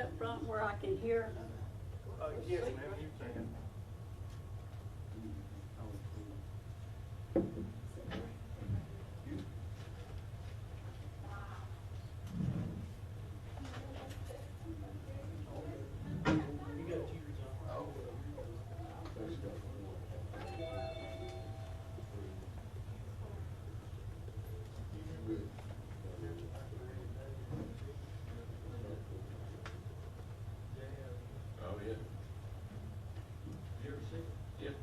up front where I can hear? Yes, ma'am, you can. Oh, yeah. You ever see it? Yep.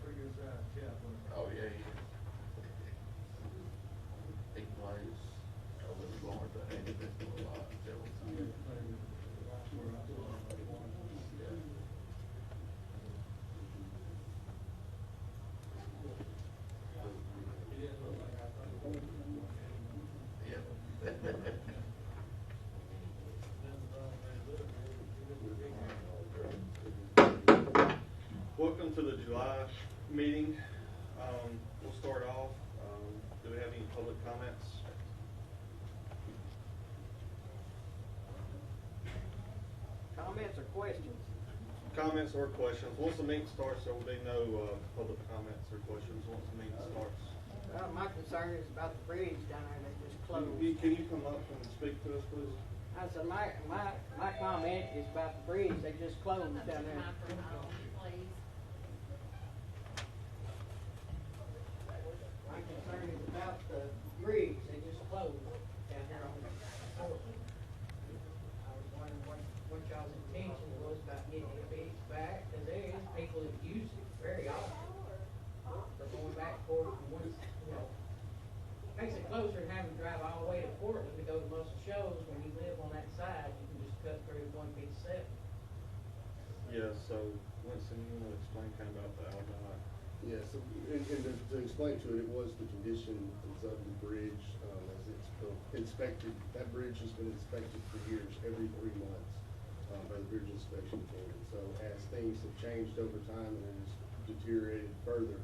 Pretty good size chap, wasn't he? Oh, yeah, he plays over in Florida, and he's been through a lot, several times. Yeah. He didn't look like I thought he was. Yep. Welcome to the July meeting. We'll start off. Do we have any public comments? Comments or questions? Comments or questions? Once the meeting starts, there will be no public comments or questions once the meeting starts. My concern is about the bridge down there they just closed. Can you come up and speak to us, please? I said, my comment is about the bridge they just closed down there. My concern is about the bridge they just closed down here on Portland. I was wondering what y'all's intention was about getting it fixed back, cause there is people that use it very often. For going back and forth from one, makes it closer than having to drive all the way to Portland to go to muscle shows. When you live on that side, you can just cut through 157. Yeah, so Winston, you want to explain kind of about the Aldott? Yeah, so, and to explain to it, it was the condition of the bridge, as it's been inspected. That bridge has been inspected for years, every 3 months, by the bridge inspection team. And so as things have changed over time and it has deteriorated further,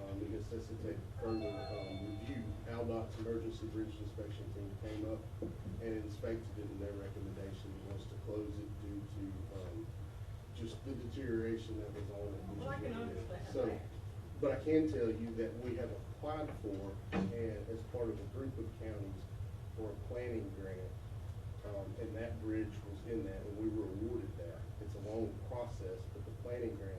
it necessitated further, review. Aldot's emergency bridge inspection team came up and inspected it, and their recommendation was to close it due to, just the deterioration that was on it. Well, I can understand So, that. but I can tell you that we have applied for, and as part of a group of counties, for a planning grant. And that bridge was in that, and we were awarded that. It's a long process, but the planning grant,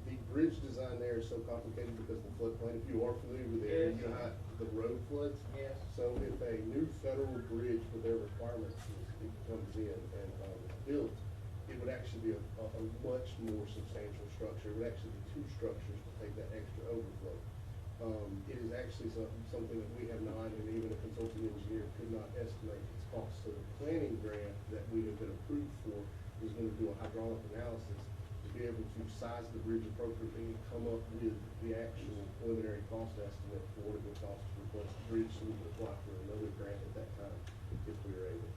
the bridge design there is so complicated because the floodplain, if you are familiar with the area, Yes. you know how the road floods. Yes. So if a new federal bridge with their requirements it comes in and is built, it would actually be a much more substantial structure. It would actually be 2 structures to take that extra overflow. It is actually something that we have not, and even a consulting engineer could not estimate its cost. So the planning grant that we have been approved for is going to do a hydraulic analysis to be able to size the bridge appropriately and come up with the actual preliminary cost estimate for what it would cost to replace the bridge, so we could apply for another grant at that time if we were able.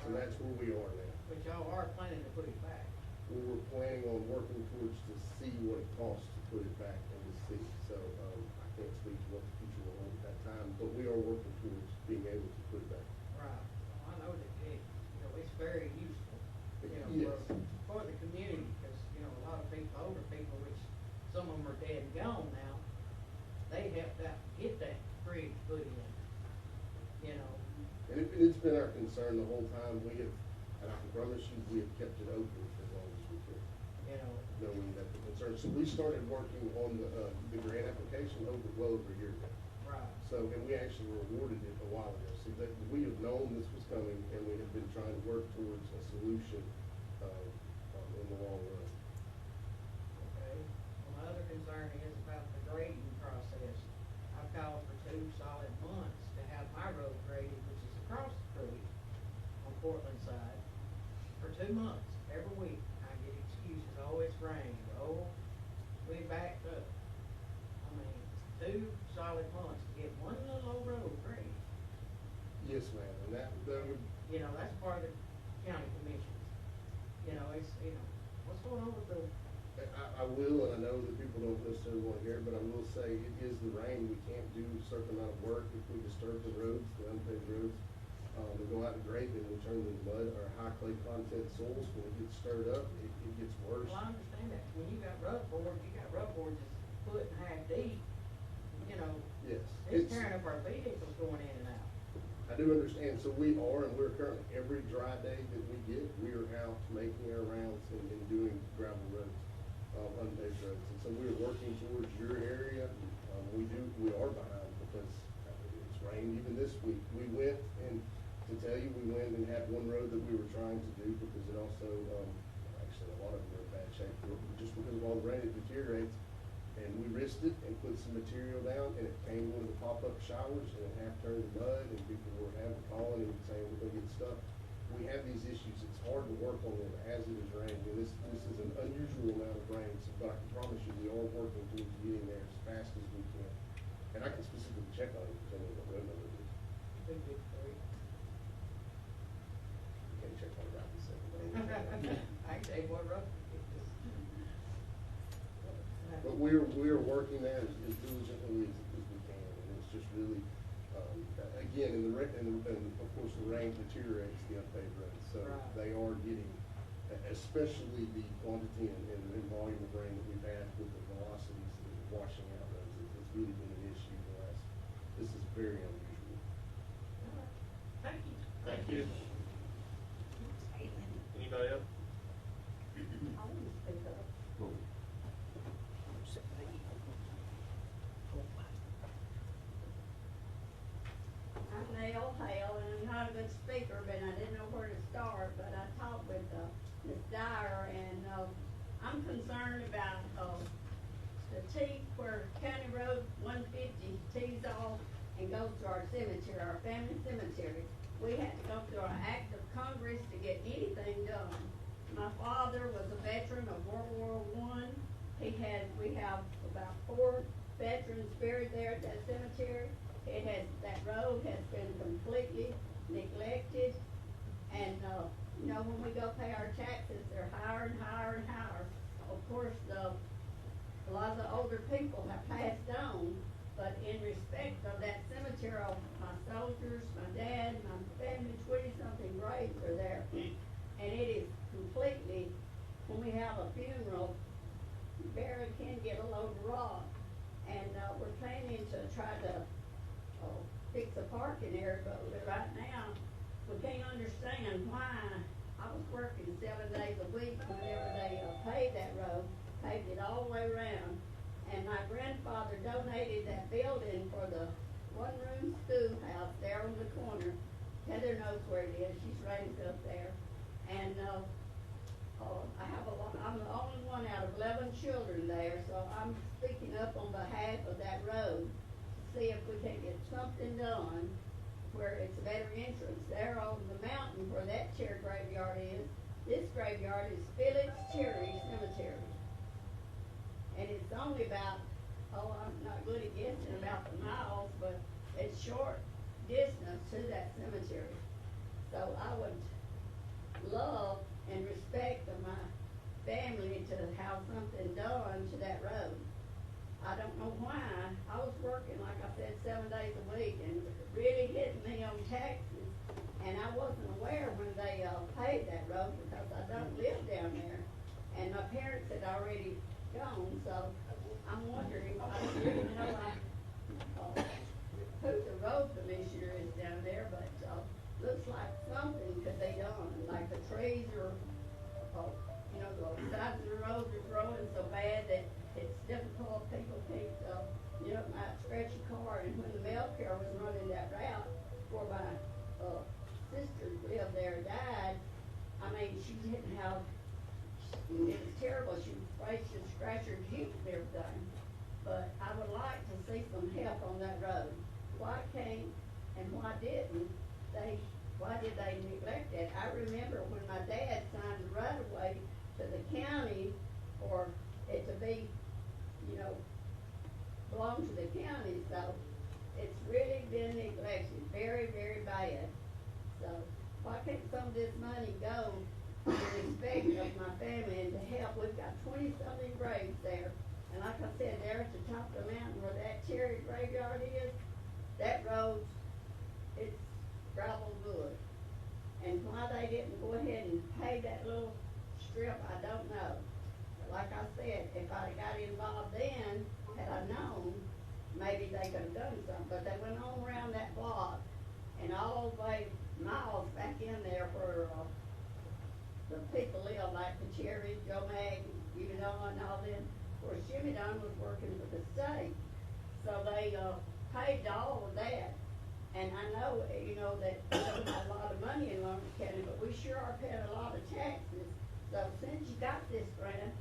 So that's where we are now. But y'all are planning to put it back. We were planning on working towards to see what it costs to put it back in the city. So, I can't speak to what the future will hold at that time, but we are working towards being able to put it back. Right. I know that it's very useful, Yes. for the community, because, a lot of people, older people, which some of them are dead and gone now, they helped out get that bridge put in, And it's been our concern the whole time. We have, and I can promise you, we have kept it open for as long as we could, knowing that the concern. So we started working on the grant application well over a year ago. Right. So, and we actually were awarded it a while ago. So that we have known this was coming, and we have been trying to work towards a solution, in the long run. Okay. Well, my other concern is about the grading process. I've called for 2 solid months to have my road graded, which is across the creek on Portland side, for 2 months. Every week, I get excuses, oh, it's rained, oh, we backed up. I mean, 2 solid months to get one little old road graded. Yes, ma'am, and that would, That's part of the county commission. It's, what's going on with the, I will, and I know that people don't necessarily wanna hear it, but I will say, it is the rain, we can't do a certain amount of work if we disturb the roads, the unpaved roads. We go out and grade them, we turn them to mud, or high clay content soils, when it gets stirred up, it gets worse. Well, I understand that, when you got rub boards that's foot and a half deep, you know, Yes. it's tearing up our vehicles going in and out. I do understand, so we are, and we're currently, every dry day that we get, we are out making our rounds and doing gravel roads, unpaved roads. And so we're working towards your area. We are behind because it's rained even this week. We went, and to tell you, we went and had one road that we were trying to do because it also, actually, a lot of them are in bad shape. Just because of all the rain, it deteriorates. And we risked it and put some material down, and it came with the pop-up showers, and it half turned to mud, and people were having calling and saying we're gonna get stuck. We have these issues, it's hard to work on them as it is raining, and this is an unusual amount of rain, so, but I can promise you, we are working towards getting there as fast as we can. And I can specifically check on it, tell me what road number it is. Big, big three. You can't check on it right this second. I can tell you what road it is. But we're working that as diligently as we can, and it's just really, again, and of course, the rain deteriorates the unpaved roads, so Right. they are getting, especially the quantity and volume of rain that we've had with the velocities that are washing out roads, it's really been an issue the last, this is very unusual. All right. Thank you. Thank you. Anybody else? I want to speak up. I'm Nell Hale, and I'm not a good speaker, but I didn't know where to start, but I talked with, Ms. Dyer, and, I'm concerned about, the T where County Road 150 tees off and goes to our cemetery, our family cemetery. We had to go through an act of Congress to get anything done. My father was a veteran of World War I. We have about 4 veterans buried there at that cemetery. That road has been completely neglected. And, when we go pay our taxes, they're higher and higher and higher. Of course, a lot of the older people have passed on, but in respect of that cemetery, my soldiers, my dad, my family, 20-something graves are there. And it is completely, when we have a funeral, Barry can get a load of rock. And, we're planning to try to, fix the parking area, but right now, we can't understand why. I was working 7 days a week whenever they, paved that road, paved it all the way around. And my grandfather donated that building for the one-room schoolhouse there on the corner. Heather knows where it is, she's raised up there. And, I'm the only one out of 11 children there, so I'm speaking up on behalf of that road to see if we can get something done where it's a better entrance. There on the mountain where that chair graveyard is, this graveyard is Phillips Cherry Cemetery. And it's only about, I'm not good at guessing about the miles, but it's short distance to that cemetery. So I would love and respect of my family to have something done to that road. I don't know why. I was working, like I said, 7 days a week, and it really hit me on taxes. And I wasn't aware when they paved that road because I don't live down there. And my parents had already gone, so I'm wondering, I don't really know who the road commissioner is down there, but looks like something could be done. Like the trees are, the sides of the roads are growing so bad that it's difficult. People can't, might scratch a car. And when the mail car was running that route, before my sister lived there died, I mean, she didn't have, it was terrible. She was afraid she'd scratch her Jeep and everything. But I would like to see some help on that road. Why can't and why did they neglect it? I remember when my dad signed the right of way to the county for it to be, belong to the county, so it's really been neglected, very, very bad. So why can't some of this money go respect of my family and to help. We've got 20-something graves there. And like I said, there at the top of the mountain where that cherry graveyard is, that road, it's gravel good. And why they didn't go ahead and pay that little strip, I don't know. But like I said, if I'd got involved then, had I known, maybe they could have done something. But they went on around that block and all the way miles back in there where, the people live, like the Cherry, Joe Mag, you know, and all them. Of course, Jimmy Dunn was working for the state, so they, paid all of that. And I know, you know, that we don't have a lot of money in Lawrence County, but we sure are paying a lot of taxes. So since you got this grant,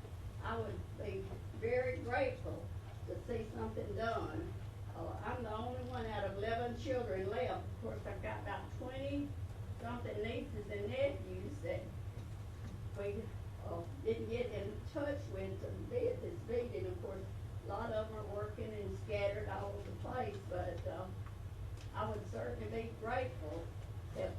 I would be very grateful to see something done. I'm the only one out of 11 children left. Of course, I've got about 20-something nieces and nephews that we didn't get in touch with to be at this meeting. Of course, a lot of them are working and scattered all over the place, but I would certainly be grateful if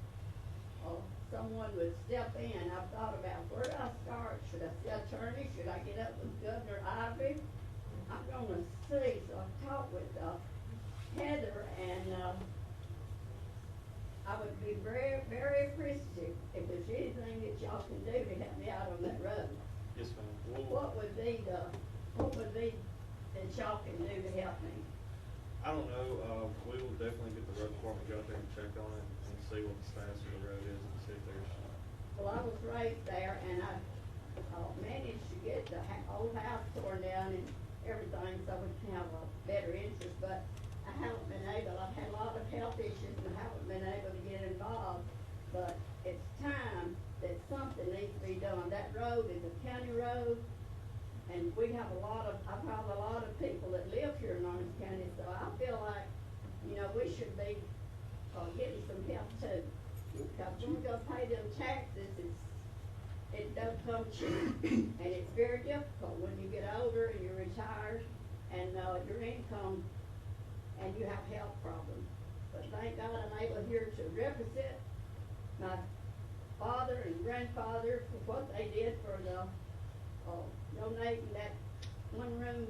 someone would step in. I've thought about where do I start? Should I see an attorney? Should I get up with Governor Ivey? I'm gonna see, so I've talked with Heather, and I would be very, very appreciative if there's anything that y'all can do to help me out on that road. Yes, ma'am. What would be that y'all can do to help me? I don't know, we will definitely get the road department to go out there and check on it and see what the status of the road is and see if there's. Well, I was raised there, and I managed to get the old house torn down and everything, so we can have a better interest, but I haven't been able, I've had a lot of health issues and haven't been able to get involved, but it's time that something needs to be done. That road is a county road, and we have I've had a lot of people that live here in Lawrence County, so I feel like, you know, we should be, getting some help too. Because when we go pay them taxes, it don't come cheap, and it's very difficult when you get older and you're retired, and, your income, and you have health problems. But thank God I'm able here to represent my father and grandfather for what they did for the, donating that one-room,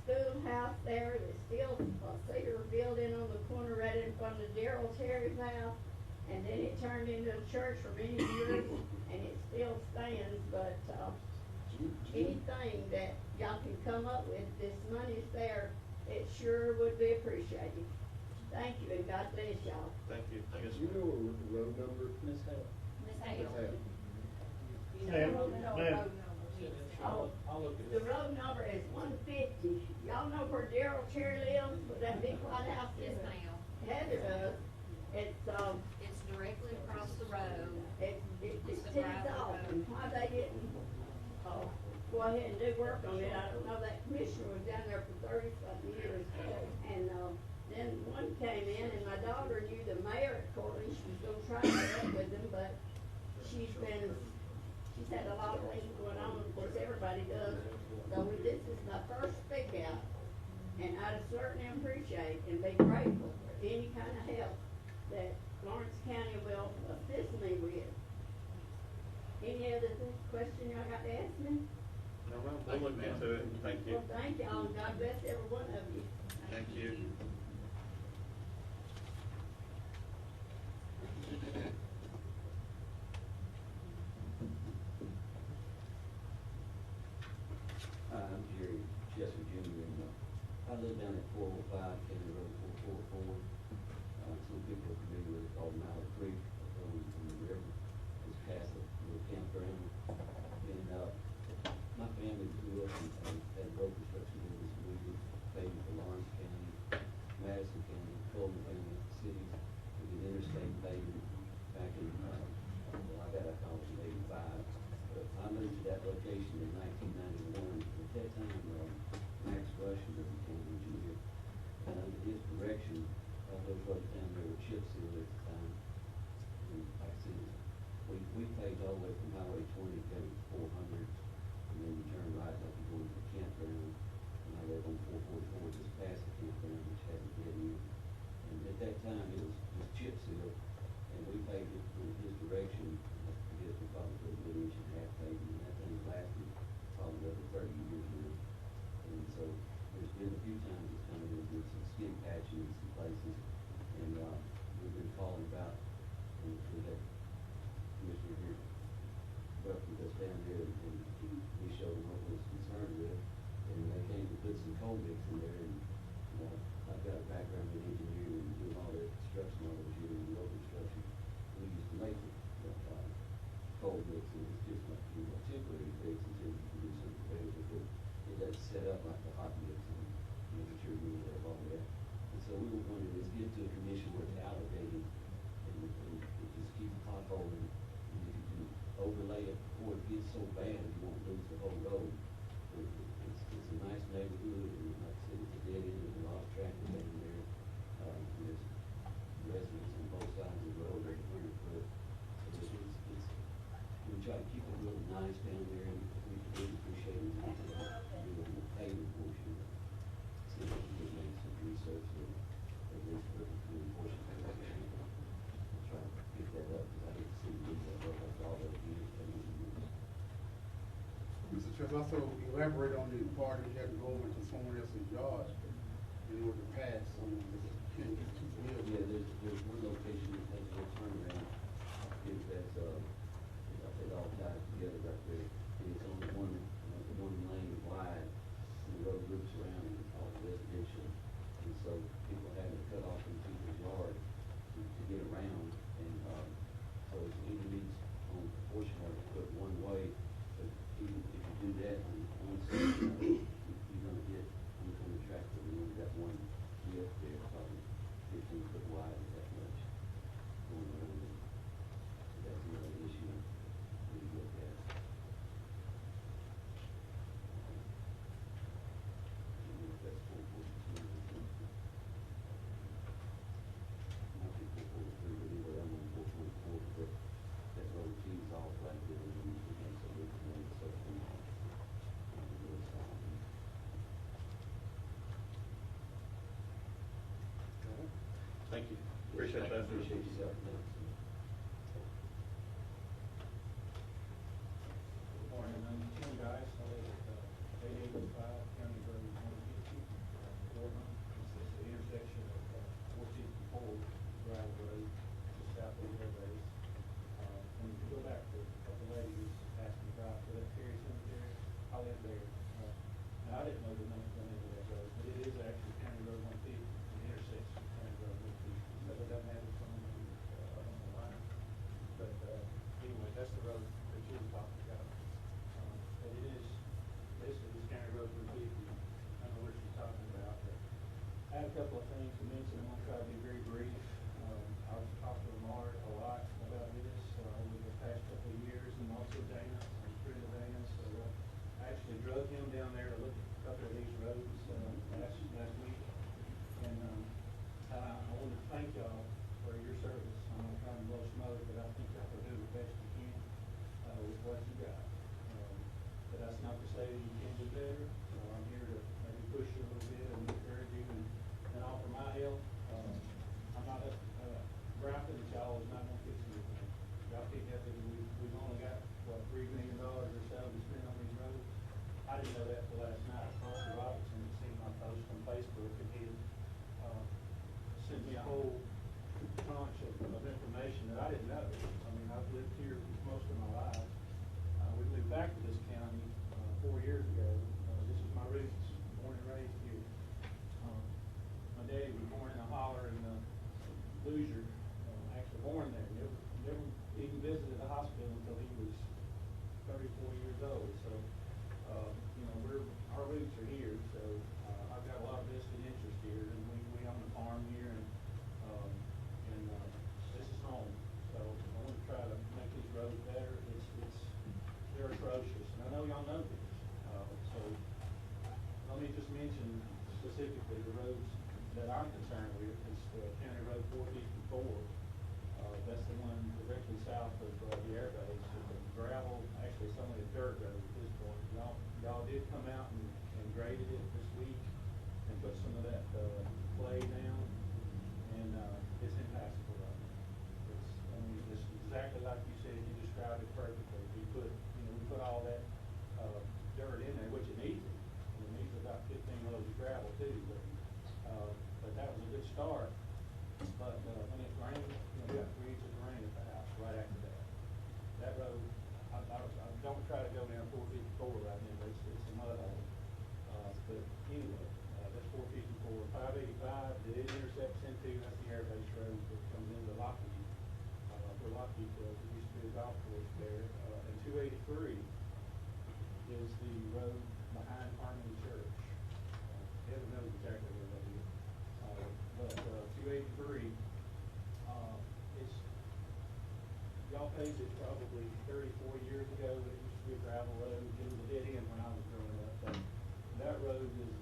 schoolhouse there. There's still a cedar building on the corner right in front of Darrell Terry's house. And then it turned into a church for many years, and it still stands, but, anything that y'all can come up with, this money's there, it sure would be appreciated. Thank you, and God bless y'all. Thank you. Yes, Do you know a road number? Miss Hale. Miss Let's Hale. have it. You Ma'am, know, no, ma'am. road number. I'll look at The it. road number is 150. Y'all know where Darrell Cherry lives, with that big white house? Yes, ma'am. Heather does. It's, It's directly across the road. it's It's the tipped gravel off, road. and why they didn't, go ahead and do work on it, I don't know. That commissioner was down there for 30-something years, and, then one came in, and my daughter knew the mayor at Cortland. She was gonna try to work with him, but she's had a lot of things going on, of course, everybody does. So this is my first speak out, and I'd certainly appreciate and be grateful for any kind of help that Lawrence County will assist me with. Any other question y'all got to ask me? No, ma'am, we'll look into it. Thank you. Well, thank y'all, and God bless every one of you. Thank you. Hi, I'm Jerry Chester Jr. and I live down at 405 County Road 444. Some people are familiar with it called Mallard Creek, from the river. It's past the little campground. And my family grew up and had road construction business. We did paving for Lawrence County, Madison County, Coleman County, cities. We did interstate paving back in, well, I got out of college in '85. But I moved to that location in 1991. At that time, Max Rush was the county engineer. And under his direction, all those roads down there were chip sealed at the time. And like I said, we paved all the way from Highway 20 down to 400, and then you turn right like you're going to the campground. And I live on 444 just past the campground, which has a dead end. And at that time, it was just chip sealed, and we paved it under his direction. I forget coal mix in there, and, you know, I've got a background in engineering, and doing all that construction, all those years in road construction. We used to make it, coal mix, and it's just like, you know, temporary fix until you can do something better with it. It doesn't set up like the hot mix, and making sure you have all that. And so we were wanting to get to a commission where it's allocated, and just keep potholing, and if you can overlay it before it gets so bad, you won't lose the whole road. It's a nice neighborhood, and like I said, it's a dead end, there's a lot of traffic in there. There's residents on both sides of the road, very clear, but we try to keep it real nice down there, and we really appreciate it, doing the paving portion. See if we can make some research, and at least for the portion. Try to pick that up, because I hate to see you do that work after all those years, and years. Mr. Chair, also elaborate on the part that you had to go over to someone else's yard in order to pass. I mean, you can't get two wheels. Yeah, there's one location that has a little turnaround, that's, it all ties together right there. And it's only one lane wide, and the road loops around, and it's all residential. And so people having to cut off in people's yard to get around, and, so it's easy on a portion of it, put one way, but even if you do that on one side, you're gonna get, on the tractor, we only got one width there, probably 15 foot wide, that much. Going around it. So that's another issue we look at. That's 442. Might be 443, but anyway, I'm on 444, but that road cheese off right there, and we can so we can make something on the other side. Thank you. Appreciate that. Appreciate you helping us. Good morning, I'm Tim Geis, I live at 885 County Road 150, Portland. This is the intersection of 454 Drive Road, just south of the base. When you go back to what the lady was asking about for that Perry Cemetery, I live there. Now, I didn't know the name of that road, but it is actually County Road 150, the intersection of County Road 150. So it doesn't have its own, I don't know why. But anyway, that's the road that you were talking about. But it is, basically, it's County Road 150. I know what you're talking about. But I have a couple of things to mention. I'm gonna try to be very brief. I was talking to Lamar a lot about this over the past couple of years, and also Dana, I'm a friend of Dana. So I actually drove him down there to look at a couple of these roads last week. And I want to thank y'all for your service. I'm not trying to blow smoke, but I think y'all will do the best you can with what you got. But that's not to say that you can't do better. I'm here to maybe push you a little bit and encourage you and offer my help. I'm not griping that y'all is not going to fix anything. Y'all keep that, we've only got, what, $3 million or so to spend on these roads. I didn't know that till last night. Carter Robertson had seen my post on Facebook, and he sent me a whole bunch of information that I didn't know. I mean, I've lived here most of my life. We moved back to this county 4 years ago. This is my roots, born and raised here. My daddy was born in a holler in Hoosier, actually born there. Never even visited the hospital until he was 34 years old. So, you know, our roots are here. So I've got a lot of vested interest here, and we own a farm here, and this is home. So I want to try to make these roads better. They're atrocious, and I know y'all know this. So let me just mention specifically the roads that I'm concerned with. It's County Road 454. That's the one directly south of the air base. It's a gravel, actually it's only a dirt road at this point. Y'all did come out and graded it this week and put some of that clay down, and it's impassable right now. It's exactly like you said. You described it perfectly. We put all that dirt in there, which it needs. It needs about 15 loads of gravel too, but that was a good start. But when it rained, we got 3 inches of rain at the house right after that. That road, I don't try to go down 454 right now, but it's a mud hole. But anyway, golf course there, and 283 is the road behind Harmony Church. Heaven knows exactly where that is. But 283, it's, y'all paved it probably 34 years ago, but it used to be a gravel road. It was a dead end when I was growing up. But that road is,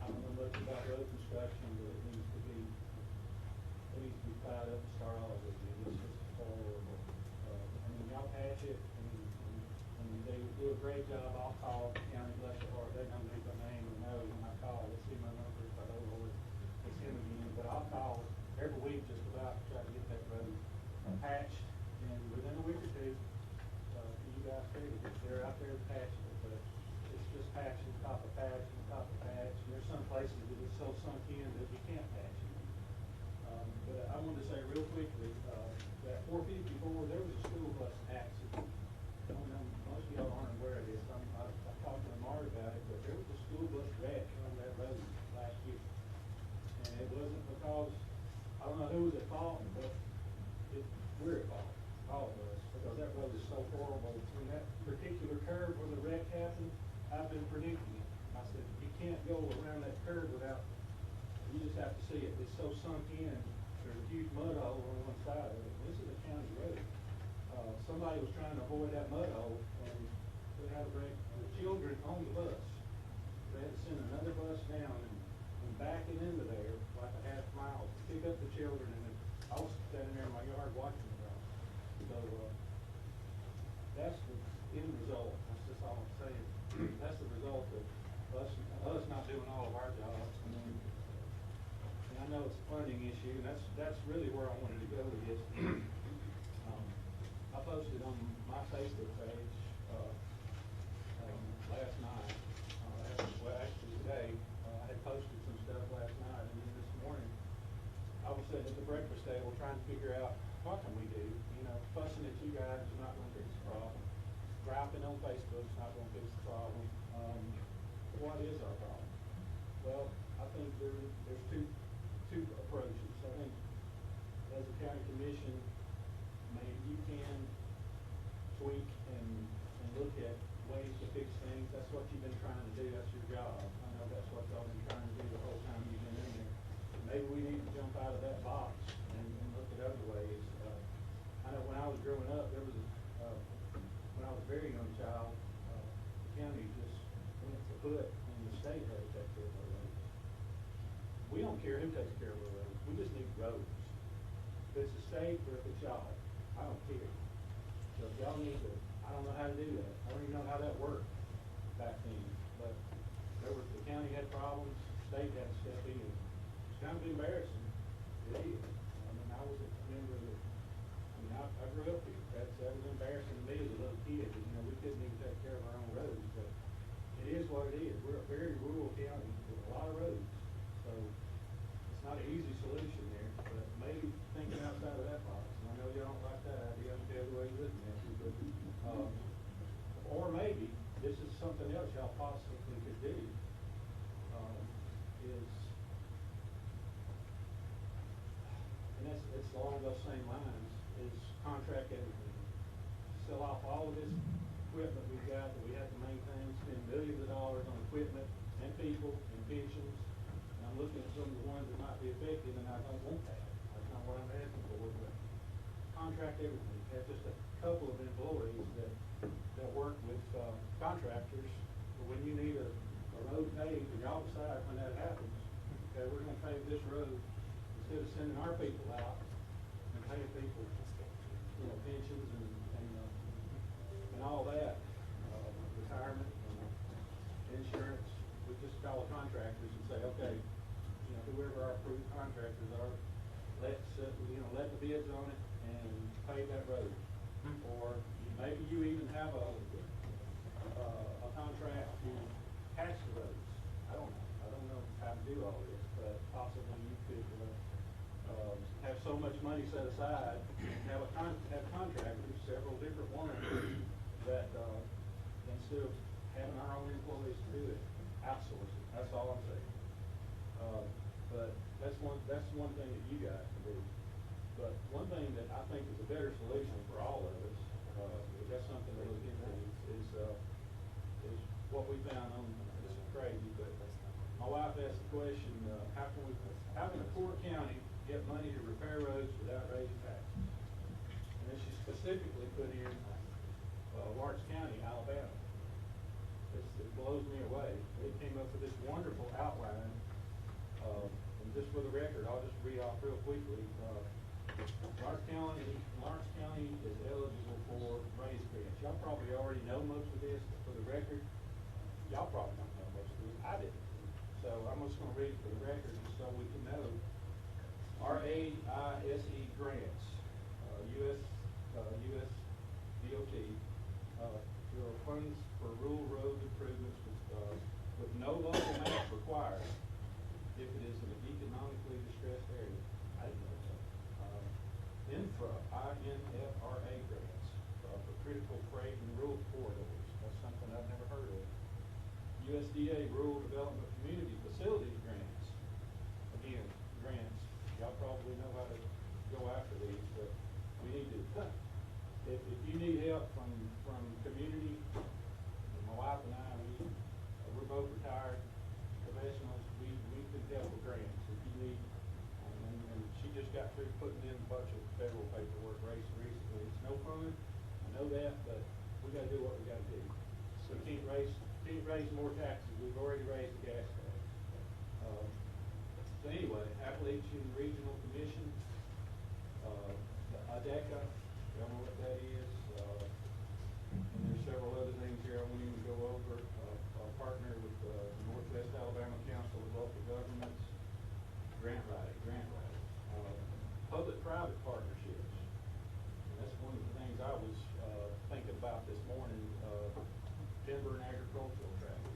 I don't know much about road construction, but it needs to be plowed up and start all over again. It's just horrible. I mean, y'all patch it, and they do a great job. I'll call the county, bless their heart, they don't need my name or know when I call. They see my number, if I don't know it's him again. But I'll call every week just about to try to get that road patched, and within a week or two, you guys figure they're out there patching it, but it's just patching top of patch and top of patch. And there's some places that it's so sunk in that you can't patch it. But I wanted to say real quickly, that 454, there was a school bus accident. I don't know, most of y'all aren't aware of this. I talked to Lamar about it, but there was a school bus wreck on that road last year. And it wasn't because, I don't know who was at fault, but we're at fault, all of us, because that road is so horrible. When that particular curve where the wreck happened, I've been predicting it. I said, you can't go around that curve without, you just have to see it. It's so sunk in. There's a huge mud hole on one side of it. This is a county road. Somebody was trying to avoid that mud hole, and they had a wreck. The children on the bus, they had to send another bus down and back it into there like a half mile to pick up the children. And I was standing there in my yard watching it all. So that's the end result. That's just all I'm saying. That's the result of us not doing all of our jobs. And I know it's a funding issue, and that's really where I wanted to go with this. I posted on my Facebook page last night, well, actually today, I had posted some stuff last night, and then this morning, I was sitting at the breakfast table trying to figure out what can we do. You know, fussing at you guys is not going to fix the problem. Griping on Facebook is not going to fix the problem. What is our problem? Well, I think there's two approaches. I think as a county commission, maybe you can tweak and look at ways to fix things. That's what you've been trying to do. That's your job. I know that's what y'all been trying to do the whole time you've been in there. Maybe we need to jump out of that box and look at other ways. I know when I was growing up, there was when I was a very young child, the county just went to put and the state had to take care of our roads. We don't care who takes care of our roads. We just need roads. If it's the state or if it's y'all, I don't care. So if y'all need to, I don't know how to do that. I don't even know how that worked back then. But the county had problems, the state had to step in. It's kind of embarrassing. It is. I mean, I was a member of I grew up here. That was embarrassing to me as a little kid. You know, we couldn't even take care of our own roads. But it is what it is. We're a very rural county with a lot of roads. So it's not an easy solution there. But maybe thinking outside of that box. And I know y'all don't like that idea. I'm the other way you're looking at it. But, or maybe this is something else y'all possibly could do. It's along those same lines, is contract everything. Sell off all of this equipment we've got that we have to maintain, spend millions of dollars on equipment and people and pensions. And I'm looking at some of the ones that might be effective, and I don't want that. That's not what I'm asking for, but contract everything. Have just a couple of employees that work with contractors. But when you need a road paved, and y'all decide when that happens, okay, we're gonna pave this road, instead of sending our people out and paying people, you know, pensions and all that, retirement and insurance, we just call the contractors and say, okay, you know, whoever our approved contractors are, let the bids on it and pave that road. Or maybe you even have a contract to patch the roads. I don't know how to do all this, but possibly you could have so much money set aside, have contractors, several different ones, that instead of having our own employees to do it, outsource it. That's all I'm saying. But that's one thing that you guys can do. But one thing that I think is a better solution for all of us, if that's something to look into, is what we found on, this is crazy, but my wife asked the question, how can a poor county get money to repair roads without raising taxes? And then she specifically put in, Lawrence County, Alabama. It blows me away. They came up with this wonderful outline, and just for the record, I'll just read off real quickly. Lawrence County is eligible for raise grants. Y'all probably already know most of this, but for the record, y'all probably don't know most of this. I didn't. So I'm just gonna read it for the record, just so we can know. RAISE grants, US DOT, there are funds for rural road improvements with no local match required if it is an economically distressed area. I didn't know that. INFRA grants for critical freight and rural corridors. That's something I've never heard of. USDA Rural Development Community Facilities grants. Again, grants. Y'all probably know how to go after these, but we need to, if you need help from community, my wife and I, we're both retired professionals, we can help with grants if you need. And she just got through putting in a bunch of federal paperwork recently. It's no fun, I know that, but we gotta do what we gotta do. So we can't raise more taxes, we've already raised the gas tax. So anyway, Appalachian Regional Commission, the ADECA, y'all know what that is, and there's several other things here I won't even go over. I'll partner with the Northwest Alabama Council of Local Governments, grant writing. Public-private partnerships. And that's one of the things I was thinking about this morning, timber and agricultural traffic.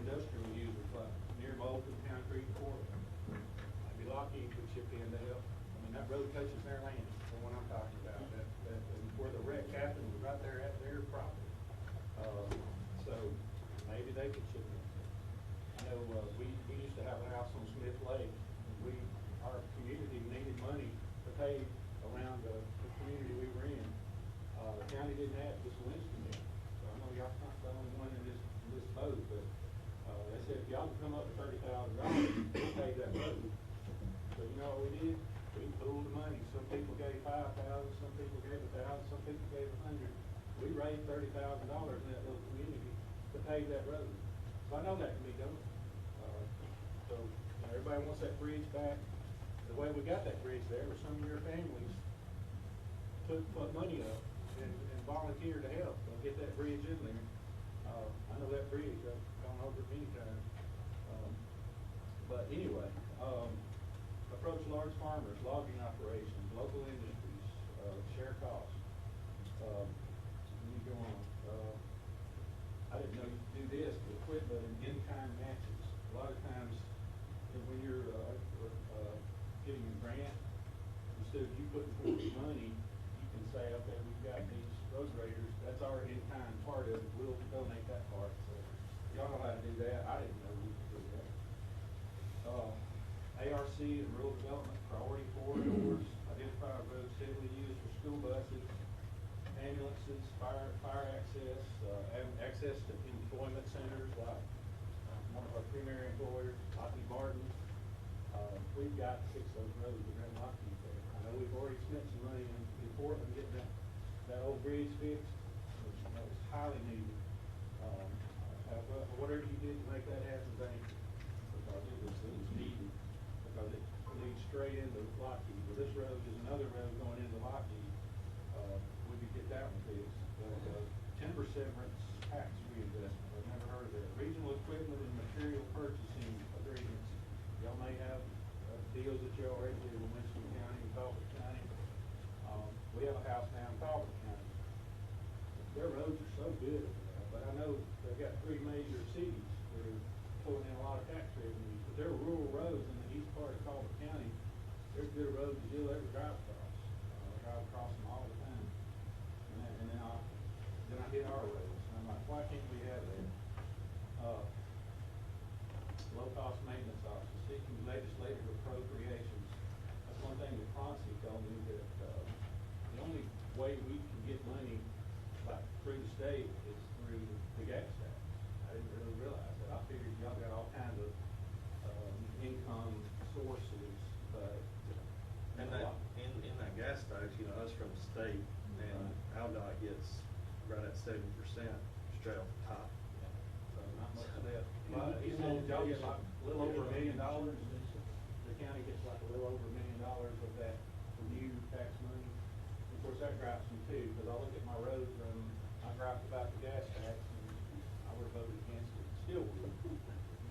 Industrial users like near Bolton, Town Creek, Portland. Maybe Lockheed could chip in to help. I mean, that road touches their land, the one I'm talking about. And where the wreck happened was right there at their property. So maybe they could chip in. I know we used to have a house on Smith Lake. Our community needed money to pay around the community we were in. The county didn't have this Winston yet. So I know y'all not the only one in this boat, but they said if y'all could come up with $30,000, we'll pay that road. So you know what we did? We pooled the money. Some people gave $5,000, some people gave $1,000, some people gave $100. We raised $30,000 in that little community to pave that road. So I know that can be done. So you know, everybody wants that bridge back. The way we got that bridge there was some of your families put money up and volunteered to help get that bridge in there. I know that bridge, I've gone over it many times. But anyway, approach large farmers, logging operations, local industries, share costs. Let me go on. I didn't know you could do this, but equipment and in-kind matches. A lot of times when you're getting a grant, instead of you putting forth money, you can say, okay, we've got these road graders, that's our in-kind part of it, we'll donate that part. So y'all know how to do that. I didn't know we could do that. ARC and rural development priority corridors, identify roads typically used for school buses, ambulances, fire access, access to employment centers like one of our primary employers, Lockheed Martin. We've got 6 of those roads around Lockheed there. I know we've already spent some money in Portland getting that old bridge fixed, which was highly needed. Whatever you did to make that happen, thank you, because it was needed, because it leads straight into Lockheed. But this road is another road going into Lockheed. We could get that one fixed. Timber severance tax reinvestment, I've never heard of that. Regional equipment and material purchasing agreements. Y'all may have deals that you already do in Winston County and Talbot County. We have a house now in Talbot County. Their roads are so good, but I know they've got 3 major cities that are pulling in a lot of tax revenue. But their rural roads in the east part of Talbot County, they're good roads that you'll ever drive across. I drive across them all the time. And then I hit our roads. And I'm like, why can't we have that? Low-cost maintenance officer seeking legislative appropriations. That's one thing thing that Clancy told me that, the only way we can get money, like, through the state is through the gas tax. I didn't really realize that. I figured y'all got all kinds of, income sources, but. And that, in that gas tax, you know, that's from the state, and Aldott gets right at 70% straight off the top. So not much of that. But he said y'all get like a little over $1 million. The county gets like a little over $1 million of that new tax money. Of course, that gripes me too, because I look at my roads and I gripe about the gas tax, and I would have voted against it, still would.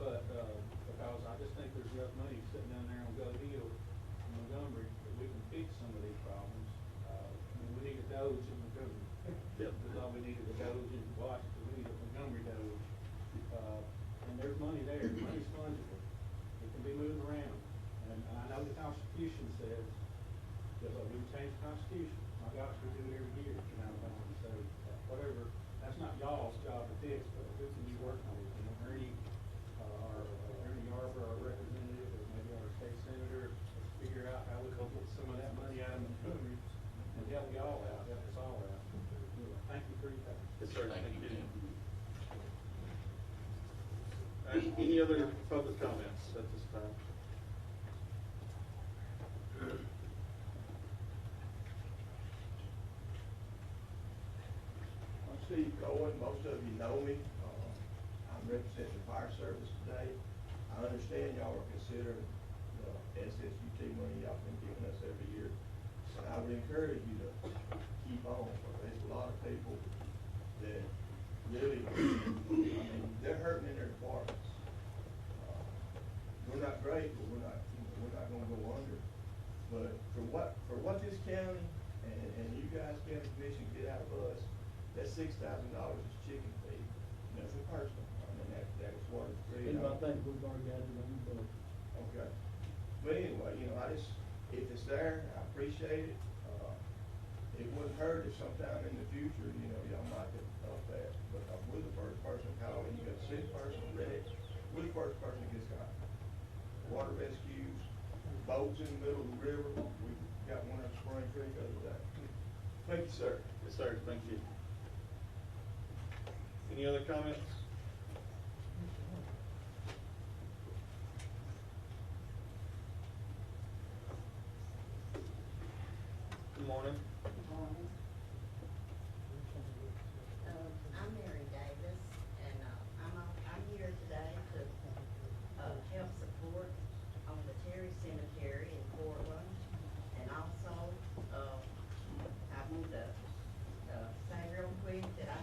But, because I just think there's enough money sitting down there on Go Hill in Montgomery that we can fix some of these problems. I mean, we need a Doge in Montgomery. Yep. That's all we need is a Doge in Washington, we need a Montgomery Doge. And there's money there, money's fungible, it can be moved around. And I know the Constitution says, that we can change the Constitution, my gosh, we do it every year in Alabama, so whatever, that's not y'all's job to fix, but who can you work on? You know, Ernie, Ernie Arbor, our representative, or maybe our state senator, let's figure out how we can get some of that money out of Montgomery and help y'all out, help us all out. Thank you for your time. Yes, sir. Thank you. Any other public comments at this time? I'm Steve Cohen, most of you know me. I'm representing the fire service today. I understand y'all are considering the SSUT money y'all been giving us every year. And I would encourage you to keep on, because there's a lot of people that really, I mean, they're hurting in their departments. We're not great, but we're not gonna go under. But for what this county and you guys, county commission, get out of us, that $6,000 is chicken feed. Nothing personal. I mean, that was what it's created. I think we've already got it on the board. Okay. But anyway, you know, if it's there, I appreciate it. It wouldn't hurt if sometime in the future, you know, y'all might get up that. But we're the first person calling, you got a sick person, wrecked, we're the first person that gets got. Water rescues, boats in the middle of the river, we got one at Spring Creek the other day. Thank you, sir. Yes, sir. Thank you. Any other comments? Good morning. I'm Mary Davis, and I'm here today to help support on the Terry Cemetery in Portland, and also I want to say real quick that I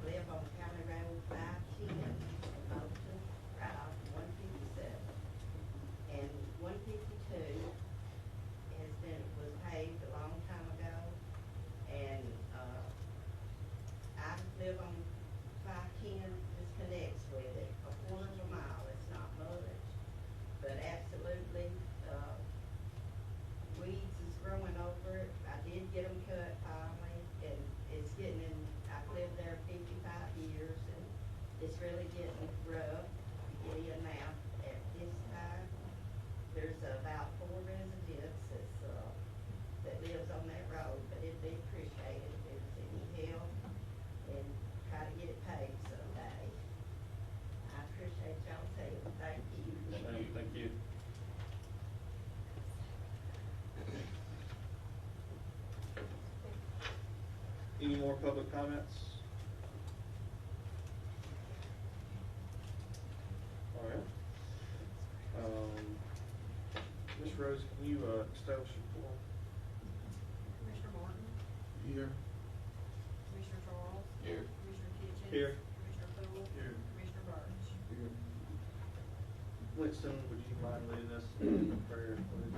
live on County Road 510 in Moulton, right off 157, and 152 was paved a long time ago, and I live on 510, this connects with it, a quarter of a mile, it's not much, but absolutely, weeds is growing over it. I did get them cut finally, and it's getting in, I've lived there 55 years, and it's really getting rough to get in now. At this time, there's about 4 residents that lives on that road, but it'd be appreciated if there was any help, and try to get it paved someday. I appreciate y'all's help, thank you. Thank you. Any more public comments? All right. Ms. Rose, can you establish your form? Commissioner Martin, Here. Commissioner Charles. Here. Commissioner Kitchens. Here. Commissioner Poole. Here. Commissioner Birch. Here. Winston, would you mind leading us in prayer, please?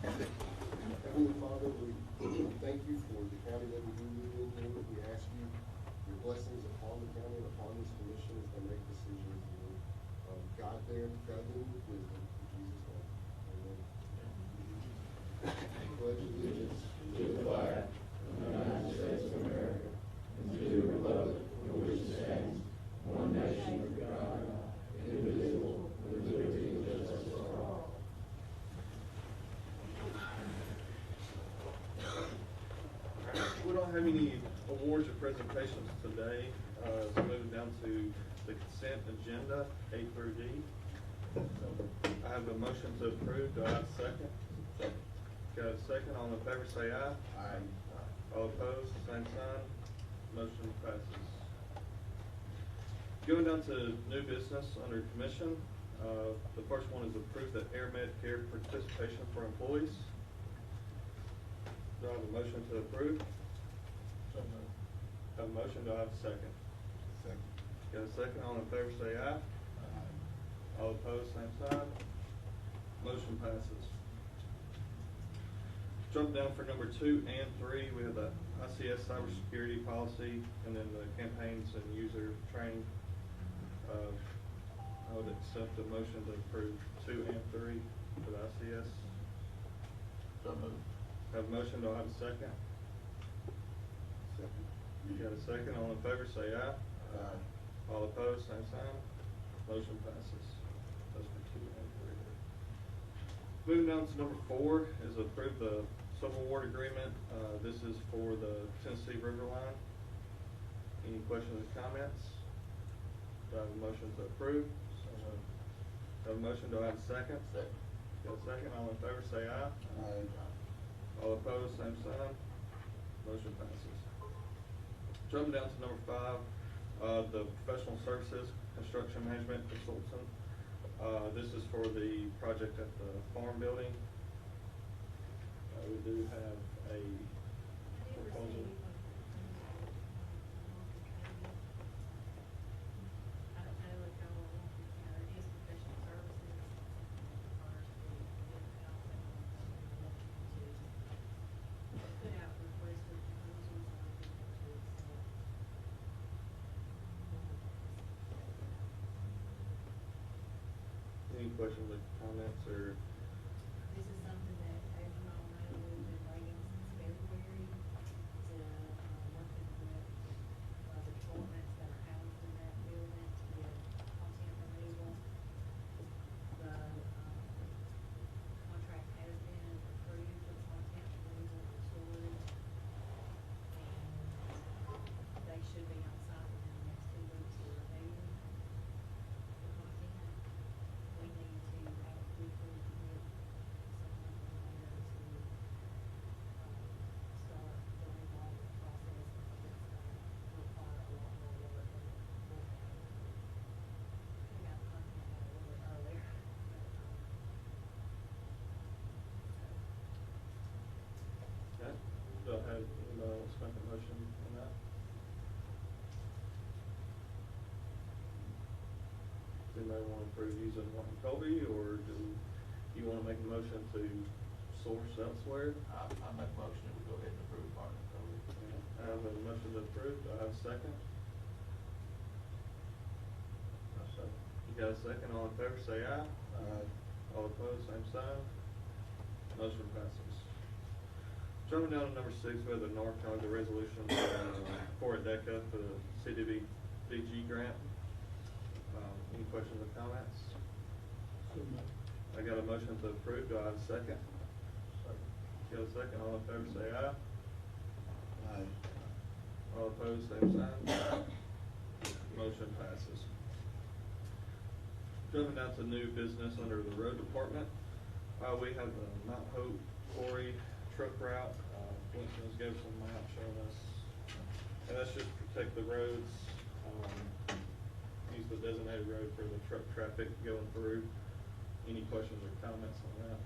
Heavenly Father, we thank you for the county that we do live in, Lord. We ask you your blessings upon the county and upon this commission as they make decisions, Lord. Guide them with wisdom, in Jesus' name. Amen. Pledge allegiance To the flag of the United States of America, and to the republic for which it stands, one nation under God, indivisible, with liberty and justice for all. presentations today. Let's move down to the consent agenda, A through D. I have a motion to approve. Do I have a second? Second. Got a second? All in favor say aye. Aye. All opposed, same sign. Motion passes. Going down to new business under commission, the first one is approve the Air Med Care participation for employees. Do I have a motion to approve? So moved. Have a motion, do I have a second? Second. Got a second, all in favor say aye. Aye. All opposed, same sign. Motion passes. Jump down for number 2 and 3, we have the ICS cybersecurity policy, and then the campaigns and user training. I would accept the motion to approve 2 and 3 for the ICS. So moved. Have a motion, do I have a second? Second. You got a second, all in favor say aye. Aye. All opposed, same sign. Motion passes. Those for 2 and 3. Moving down to number 4 is approve the subaward agreement. This is for the Tennessee River Line. Any questions or comments? Do I have a motion to approve? So moved. Have a motion, do I have a second? Second. Got a second, all in favor say aye. Aye. All opposed, same sign. Motion passes. Jumping down to number 5, the professional services construction management consultant. This is for the project at the farm building. We do have a proposal. I don't know if y'all will, it is professional services. To put out requests for proposals. Any questions or comments or? This is something that, as you all know, we've been waiting since February to, working with, the departments that are housed in that building to get content removal. The, contract has been approved for the content removal and storage. And they should be on site within the next 2 weeks to review the content. We need to act quickly to get someone in there to, start the remodeling process. It's gonna require a lot more work than what we got the content out a little bit earlier. Okay. Do I have, anybody else make a motion on that? Does anybody want to approve using Martin Colby, or do you want to make a motion to source elsewhere? I make a motion that we go ahead and approve Martin Cody. I have a motion to approve, do I have a second? You got a second, all in favor say aye. Aye. All opposed, same sign. Motion passes. Jumping down to number 6, we have the NORCOG, the resolution for ADECA for the CDBG grant. Any questions or comments? So moved. I got a motion to approve, do I have a second? Second. Got a second, all in favor say aye. Aye. All opposed, same sign. Motion passes. Jumping down to new business under the road department, we have the Mount Hope Quarry truck route. Winston's gave some map showing us, and that's just to protect the roads, use the designated road for the truck traffic going through. Any questions or comments on that?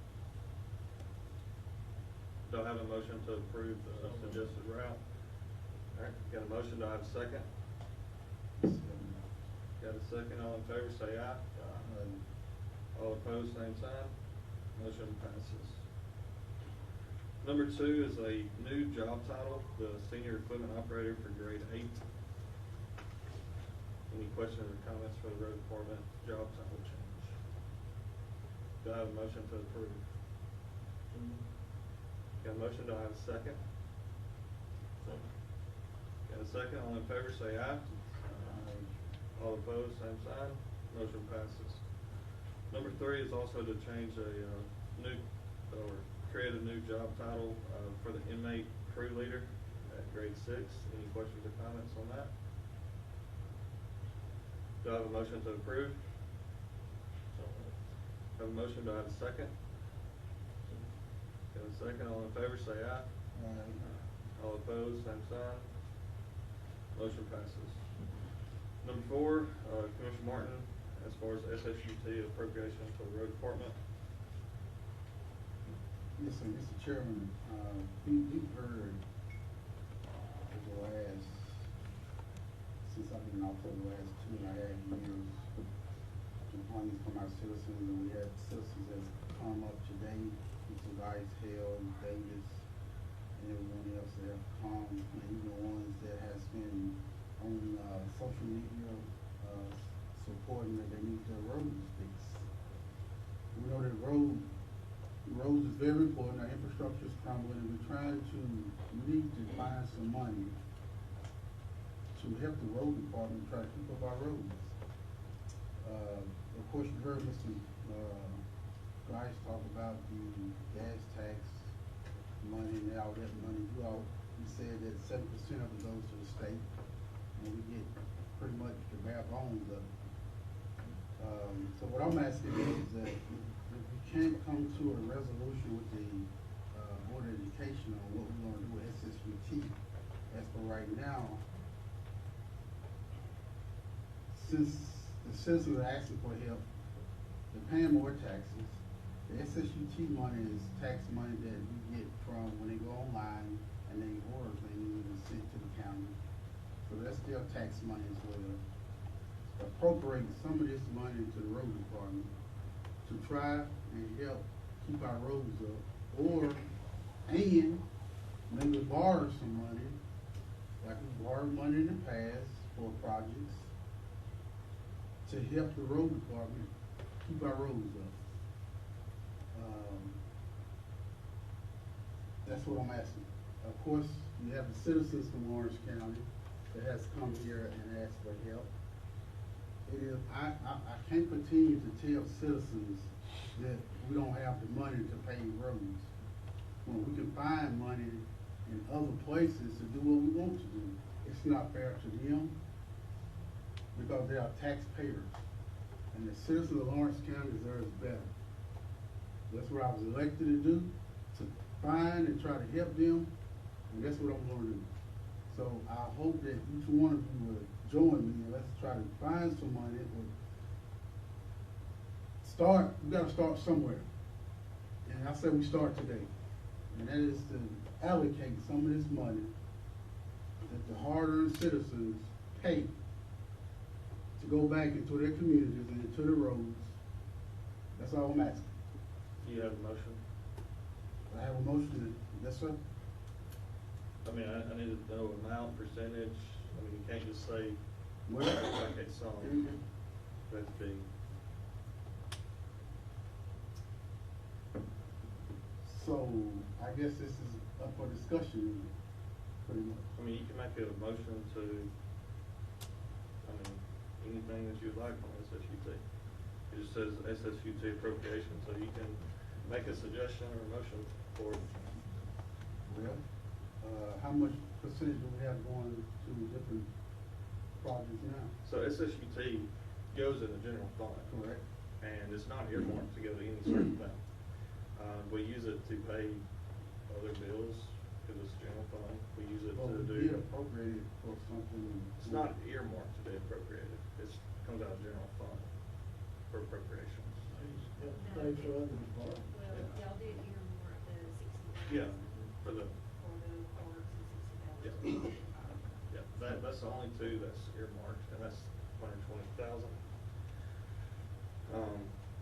Do I have a motion to approve the suggested route? All right, got a motion, do I have a second? Got a second, all in favor say aye. Aye. All opposed, same sign. Motion passes. Number 2 is a new job title, the senior equipment operator for grade 8. Any questions or comments for the road department job title change? Do I have a motion to approve? Got a motion, do I have a second? Second. Got a second, all in favor say aye. All opposed, same sign. Motion passes. Number 3 is also to change a create a new job title for the inmate crew leader at grade 6. Any questions or comments on that? Do I have a motion to approve? Have a motion, do I have a second? Got a second, all in favor say aye. All opposed, same sign. Motion passes. Number 4, Commissioner Martin, as far as SSUT appropriation for the road department. Yes, sir, Mr. Chairman, we've heard over the last, since I've been off for the last 2.5 years, complaints from our citizens, and we have citizens that come up today, Mr. Vice, Hale, Davis, and everyone else that have come, and even the ones that has been on, social media, supporting that they need their roads fixed. We know that roads is very important, our infrastructure is crumbling, and we're trying to, we need to find some money to help the road department try to keep up our roads. Of course, you heard Mr. Grice talk about the gas tax money and all that money. You said that 7% of it goes to the state, and we get pretty much the bare bones of it. So what I'm asking is that if we can't come to a resolution with the Board of Education on what we're gonna do with SSUT, as for right now, since the citizens are asking for help, they're paying more taxes. The SSUT money is tax money that we get from when they go online and they order things and send to the county. So that's still tax money as well. Appropriate some of this money to the road department to try and help keep our roads up, and maybe borrow some money, like we borrowed money in the past for projects, to help the road department keep our roads up. That's what I'm asking. Of course, you have the citizens from Orange County that has come here and asked for help. I can't continue to tell citizens that we don't have the money to pave roads, when we can find money in other places to do what we want to do. It's not fair to them, because they are taxpayers, and the citizens of Lawrence County deserves better. That's what I was elected to do, to find and try to help them, and that's what I'm gonna do. So I hope that each one of you will join me, and let's try to find some money. We gotta start somewhere. And I say we start today. And that is to allocate some of this money that the hard-earned citizens pay to go back into their communities and into the roads. That's all I'm asking. You have a motion? I have a motion. Yes, sir? I mean, I need to know amount, percentage. I mean, you can't just say, Well, allocate some. That's big. So I guess this is up for discussion, pretty much. I mean, you can make a motion to, I mean, anything that you'd like on SSUT. It just says SSUT appropriation, so you can make a suggestion or a motion for it. Well, how much percentage do we have going to different projects now? So SSUT goes in the general fund. Correct. And it's not earmarked to go to any certain thing. We use it to pay other bills, because it's general fund. We use it Well, to we did do. appropriate it for something. It's not earmarked to be appropriated. It comes out of general fund for appropriations. Pay for other departments. Well, y'all did earmark the 60,000. Yeah, for the, For the parks and Yeah. 60,000. yeah, that's the only two that's earmarked, and that's 120,000.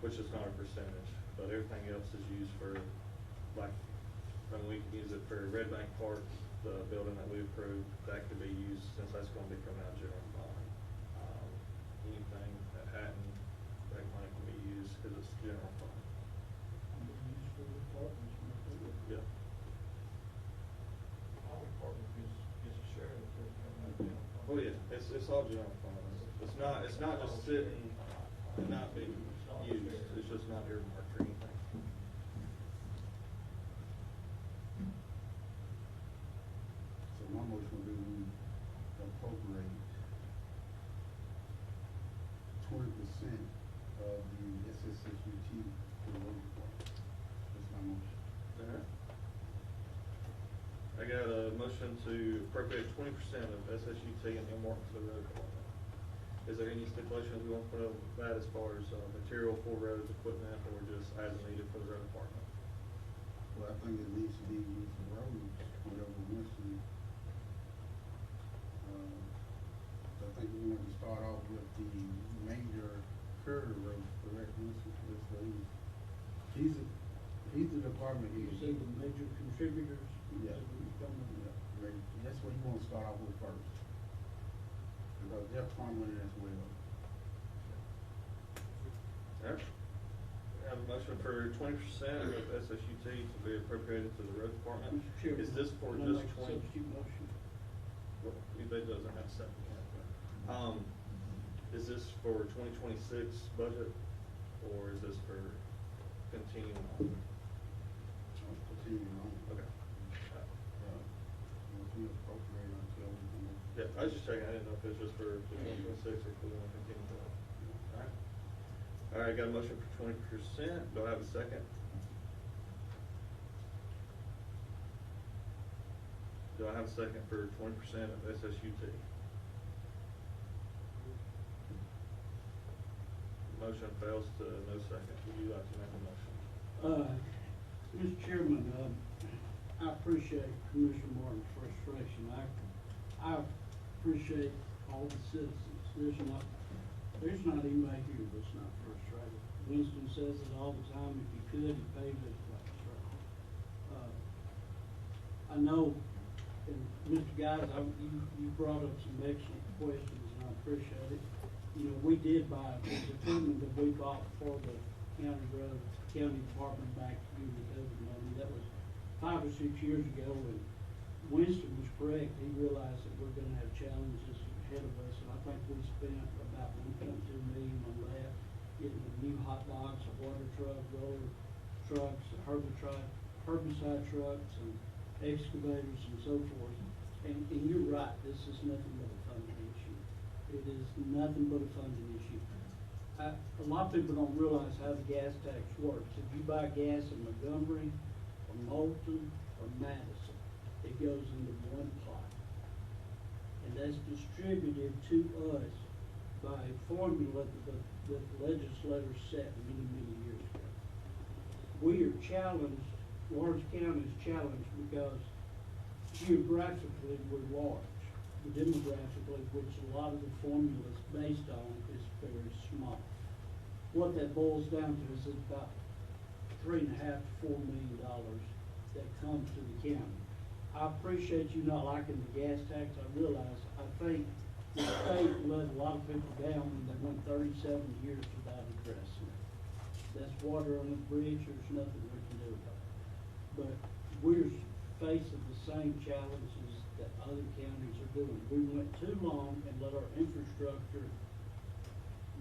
Which is not a percentage, but everything else is used for, like, when we can use it for Red Bank Park, the building that we approved, that could be used, since that's gonna be coming out of general fund. Anything at Hatton, that money can be used, cause it's general fund. Used for the departments, we do it. Yeah. All departments gets a share of it, Oh, yeah, it's all general fund. It's not just sitting and not being used, it's just not earmarked for anything. So my 20% of the SSSUT to the road department. That's my motion. Alright. I got a motion to appropriate 20% of SSUT and earmark to the road department. Is there any stipulations we want to put on that as far as, material for roads, equipment, or just as needed for the road department? Well, I think it needs to be used for roads, whatever Winston. I think we want to start off with the major curve roads, correct, Winston? That's what he's the department You head. say the major contributors? Yeah. Is that what you're talking about? Right. That's what he wants to start off with first. Because they're prominent as well. Alright. We have a motion for 20% of SSUT to be appropriated to the road department. Mr. Chairman, Is this for can I just make a 20? substitute motion? Well, it doesn't have a second. Is this for 2026 budget, or is this for continuing on? Continuing on. Okay. Once we appropriate until we can. Yeah, I was just checking, I didn't know if it's just for 2026 or if we want to continue on. Alright. Alright, got a motion for 20%, do I have a second? Do I have a second for 20% of SSUT? Motion fails to no second. Would you like to make a motion? Mr. Chairman, I appreciate Commissioner Martin's frustration. I appreciate all the citizens. There's not anybody here that's not frustrated. Winston says it all the time, if you could, you pave it like it's right. I know, and Mr. Guys, you brought up some excellent questions, and I appreciate it. You know, we did buy the equipment that we bought for the county department back in the COVID money. That was 5 or 6 years ago, and Winston was correct. He realized that we're gonna have challenges ahead of us, and I think we spent about $1.2 million on that, getting the new hot dogs, a water truck, roller trucks, herbicide trucks, and excavators and so forth. And you're right, this is nothing but a funding issue. It is nothing but a funding issue. A lot of people don't realize how the gas tax works. If you buy gas in Montgomery, or Moulton, or Madison, it goes into one pot. And that's distributed to us by a formula that the legislators set many, many years ago. We are challenged, Lawrence County is challenged because geographically we're large. Demographically, which a lot of the formula is based on, is very small. What that boils down to is about $3.5 to $4 million that comes to the county. I appreciate you not liking the gas tax. I realize, I think the state let a lot of people down when they went 37 years without addressing it. That's water on the bridge, there's nothing we can do about it. But we're facing the same challenges that other counties are doing. We went too long and let our infrastructure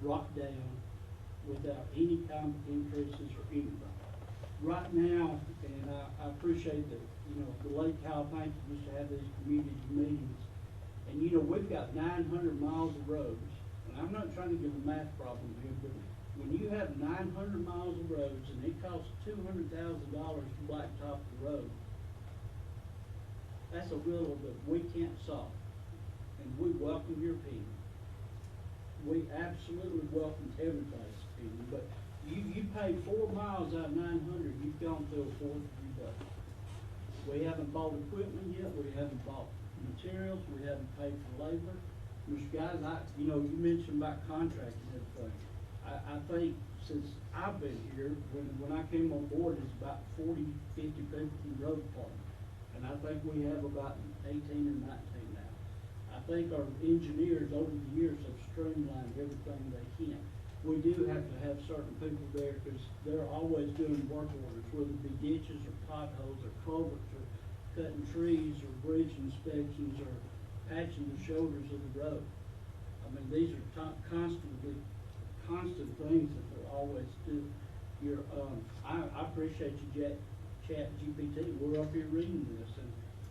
rot down without any kind of increases or anything. Right now, and I appreciate that, you know, the late Kyle Painter used to have these community meetings, and you know, we've got 900 miles of roads, and I'm not trying to give a math problem here, but when you have 900 miles of roads and it costs $200,000 to blacktop the road, that's a riddle that we can't solve, and we welcome your opinion. We absolutely welcome everybody's opinion, but you pay 4 miles out of 900, you've gone through a fourth of your budget. We haven't bought equipment yet, we haven't bought materials, we haven't paid for labor. Mr. Guys, you know, you mentioned about contracting and everything. I think since I've been here, when I came on board, it's about 40, 50 people in the road department. And I think we have about 18 or 19 now. I think our engineers over the years have streamlined everything they can. We do have to have certain people there because they're always doing work orders, whether it be ditches or potholes or culverts or cutting trees or bridge inspections or patching the shoulders of the road. I mean, these are constant things that they're always doing. I appreciate you, Chat GPT. We're up here reading this,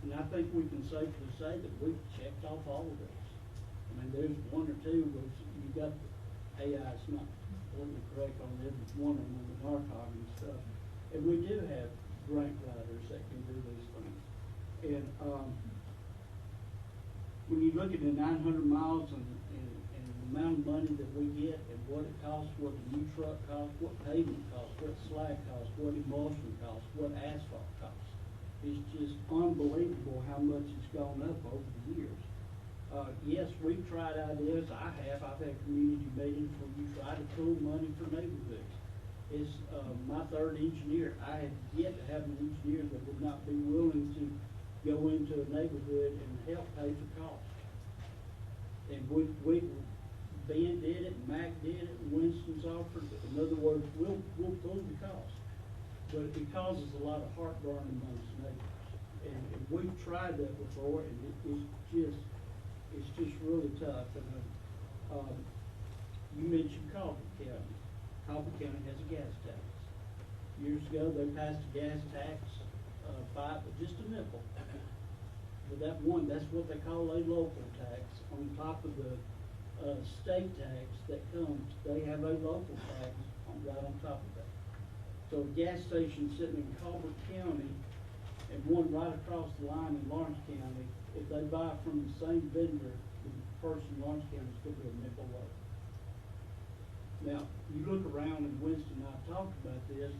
and I think we can safely say that we've checked off all of this. I mean, there's one or two, you got AI is not completely correct on every one of them, on the NARCOG and stuff. And we do have grant writers that can do these things. And, when you look at the 900 miles and the amount of money that we get and what it costs, what the new truck costs, what pavement costs, what slag costs, what emulsion costs, what asphalt costs, it's just unbelievable how much it's gone up over the years. Yes, we've tried ideas, I've had community meetings where you try to pool money for neighborhoods. It's, my third engineer, I have yet to have an engineer that would not be willing to go into a neighborhood and help pay for costs. And Ben did it, Mac did it, Winston's offered it. In other words, we'll pull the cost. But it causes a lot of heartburn amongst neighbors. And we've tried that before, and it's just really tough. And, you mentioned Coffee County. Coffee County has a gas tax. Years ago, they passed a gas tax, just a nickel. But that's what they call a local tax on top of the, state tax that comes. They have a local tax right on top of that. So a gas station sitting in Colbert County and one right across the line in Lawrence County, if they buy from the same vendor, the person in Lawrence County is gonna be a nickel lower. Now, you look around, and Winston and I talked about this,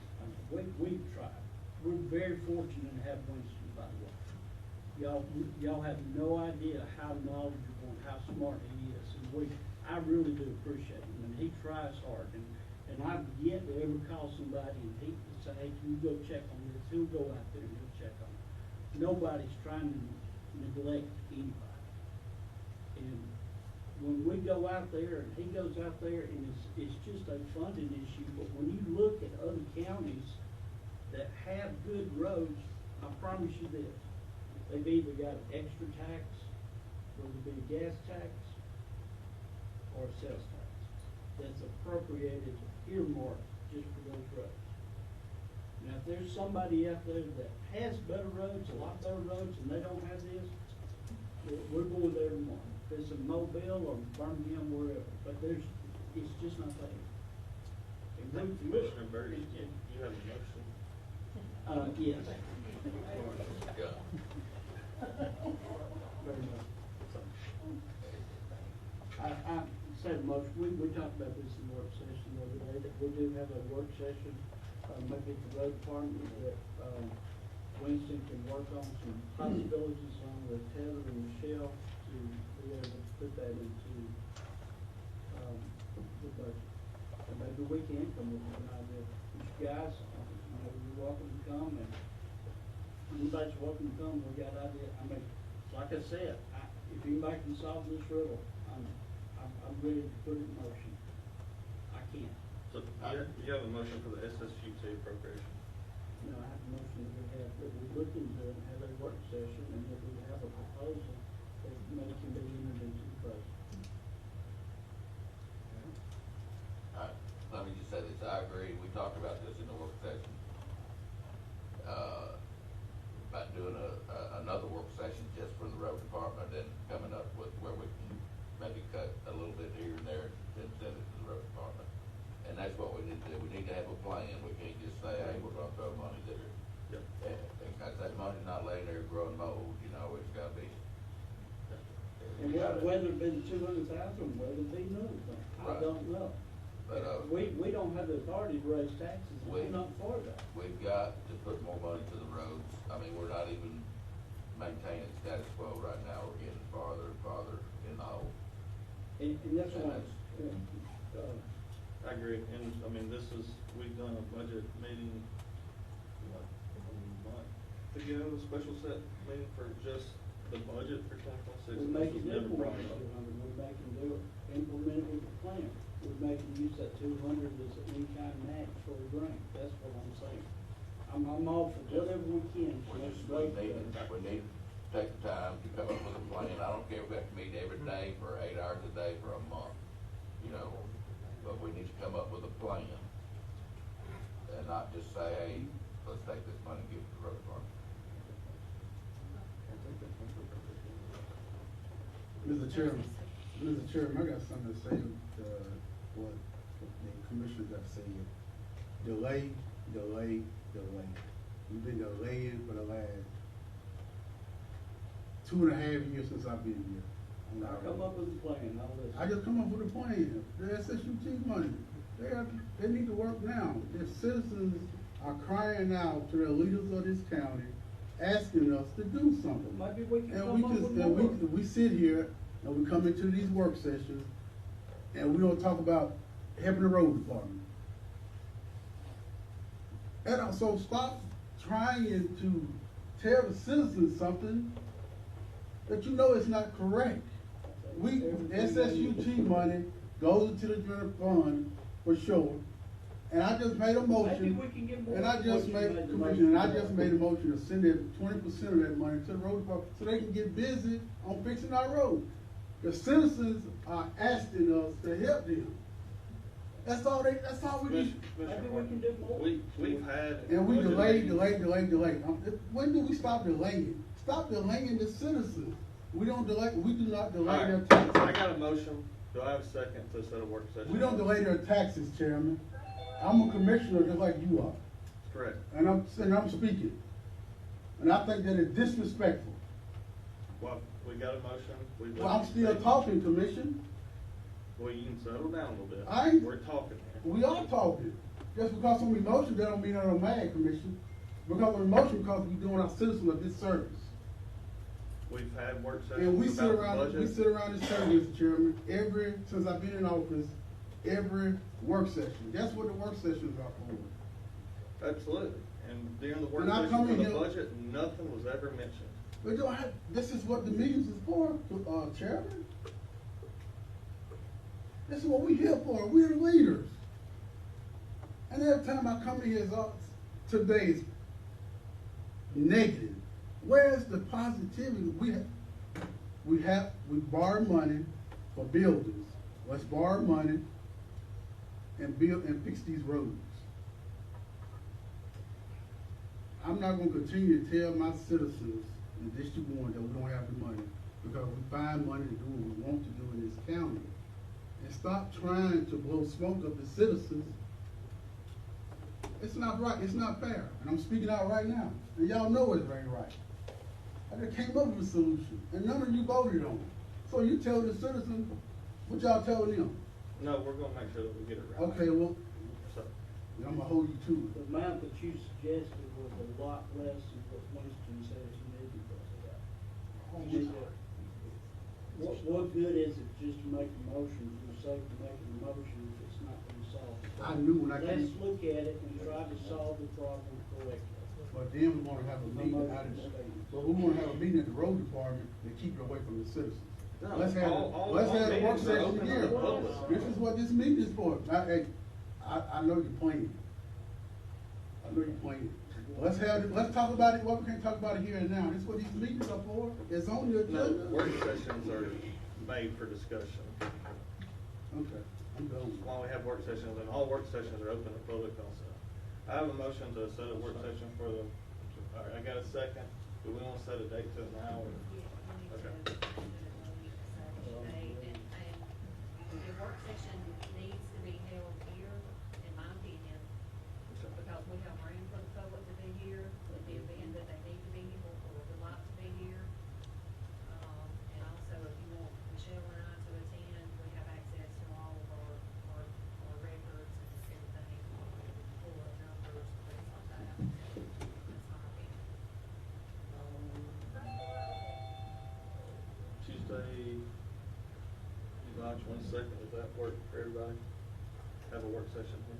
we've tried. We're very fortunate to have Winston, by the way. Y'all have no idea how knowledgeable and how smart he is, and I really do appreciate him, and he tries hard, and I've yet to ever call somebody and he would say, hey, can you go check on this? He'll go out there and he'll check on it. Nobody's trying to neglect anybody. And when we go out there, and he goes out there, and it's just a funding issue, but when you look at other counties that have good roads, I promise you this, they've either got an extra tax, whether it be a gas tax, or a sales tax, that's appropriated, earmarked just for those roads. Now, if there's somebody out there that has better roads, a lot better roads, and they don't have this, we're going there tomorrow. If it's in Mobile or Birmingham, wherever, but it's just not there. Commissioner Berry, you have a motion? Yes. Yeah. Very much. I said most, we talked about this in the work session the other day, that we do have a work session, maybe at the road department, that, Winston can work on some possibilities on with Taylor and Michelle to be able to put that into, the budget. And maybe we can come up with an idea. You guys, you're welcome to come, and anybody's welcome to come, we got ideas. I mean, like I said, if anybody can solve this riddle, I'm ready to put it in motion. I can't. So you have a motion for the SSUT appropriation? No, I have a motion that we look into it and have a work session, and that we have a proposal that money can be entered into the budget. Let me just say this, I agree, we talked about this in the work session. About doing another work session just for the road department and coming up with where we can maybe cut a little bit here and there and send it to the road department. And that's what we need to do, we need to have a plan, we can't just say, hey, we're gonna throw money there. Yep. And cause that money's not laying there growing mold, you know, it's gotta be. And whether it be 200,000, whether it be another thing, I Right. don't know. But, We don't have the authority to raise taxes, and we're not for that. we've got to put more money to the roads. I mean, we're not even maintaining status quo right now. We're getting farther and farther in the hole. And that's why, I agree, and I mean, we've done a budget meeting, what, a month ago, a special set meeting for just the budget for 2026. we're making This was never brought implement up. 200, we're making do it, implement it with the plan. We're making use that 200 as an in-kind match for a grant, that's what I'm saying. I'm all for whatever we can. We Let's just, break we need that. to take the time to come up with a plan. I don't care if we have to meet every day for 8 hours a day for a month, you know, but we need to come up with a plan. And not just say, hey, let's take this money and give it to the road department. Mr. Chairman, I got something to say to what have said, delay, delay, delay. We've been delaying for the last 2.5 years since I've been here. on I our come road. up with a plan, I'll listen. I just come up with a plan. The SSUT money, they need to work now. The citizens are crying out to the leaders of this county, asking us to do something. Maybe we can And come we up just, with and more. we sit here and we come into these work sessions and we don't talk about helping the road department. And also stop trying to tell the citizens something that you know is not correct. We, SSUT money goes into the general fund for sure. And I just made a motion. Maybe we can get more And I than just what you made, made the Commissioner, and I motion just for. made a motion to send it 20% of that money to the road department so they can get busy on fixing our road. The citizens are asking us to help them. That's all we need. Maybe we can do more. We've had. And we budget delay. meetings. When do we stop delaying? Stop delaying the citizens. We do not delay All their right, taxes. I got a motion. Do I have a second to set a work session? We don't delay their taxes, Chairman. I'm a commissioner just like you are. Correct. And I'm speaking. And I think that is disrespectful. Well, we got a motion. We've Well, I'm still talking, Commission. Well, you can settle down a little bit. I- We're talking here. We are talking. Just because I'm emotional, that don't mean I'm mad, Commission. Because I'm emotional, because we're doing our citizens a disservice. We've had work And we sessions sit about the around, budget. we sit around this table, Mr. Chairman, since I've been in office, every work session. That's what the work sessions are for. Absolutely. And during the work And I session come for in the here- budget, nothing was ever mentioned. We don't have, this is what the meetings is for, Chairman. This is what we here for. We're the leaders. And every time I come in here, today is negative. Where's the positivity? We borrow money for buildings. Let's borrow money and build and fix these roads. I'm not gonna continue to tell my citizens in District 1 that we don't have the money, because we find money to do what we want to do in this county. And stop trying to blow smoke up the citizens. It's not right, it's not fair, and I'm speaking out right now, and y'all know it ain't right. I just came up with a solution, and none of you voted on it. So you tell the citizens, what y'all telling them? No, we're gonna make sure that we get it right. Okay, well, So, I'm gonna hold you to it. The amount that you suggested was a lot less than what Winston said he needed for that. You need to- What good is it just to make a motion for the sake of making a motion if it's not gonna solve the problem? I knew when I came. Let's look at it and try to solve the problem correctly. But then we wanna have a meeting out of, but we wanna have a meeting at the road department to keep it away from the citizens. No, Let's have, all let's have a work meetings are session open to here. the public. This is what this meeting is for. I know you're playing. I know you're playing. Let's talk about it, what we can talk about it here and now. This is what these meetings are for. It's on the no, agenda. work sessions are made for discussion. Okay, I'm done. That's why we have work sessions, and all work sessions are open to public also. I have a motion to set a work session for the, all right, I got a second. Do we wanna set a date to it now, or? Okay. The work session needs to be held here, in my opinion, because we have room for the public to be here, in the event that they need to be here, or would like to be here. And also, if you want Michelle and I to attend, we have access to all of our records and everything, pull up numbers, things like that. That's my opinion. Tuesday, July 22nd, does that work for everybody? Have a work session here?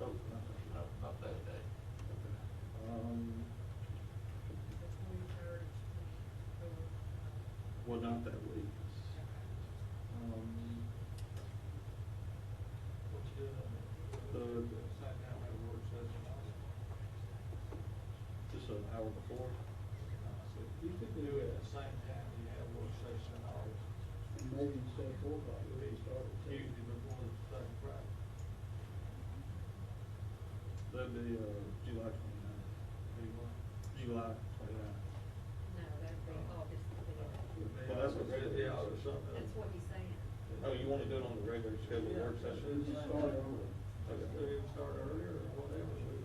Oh, no. No, not that day. The 23rd, 24th. Well, not that week. Just an hour before. You could do it at the same time you have a work session in August. And maybe instead of 4 o'clock, we start at 10. Tuesday before the second Friday. That'd be, July 29th. July 29th. No, that'd be August the fifth. Well, that's what Tuesday, August something. That's what he's saying. Oh, you wanna do it on the regular scheduled work session? Just start over. Okay. Start earlier or whatever, we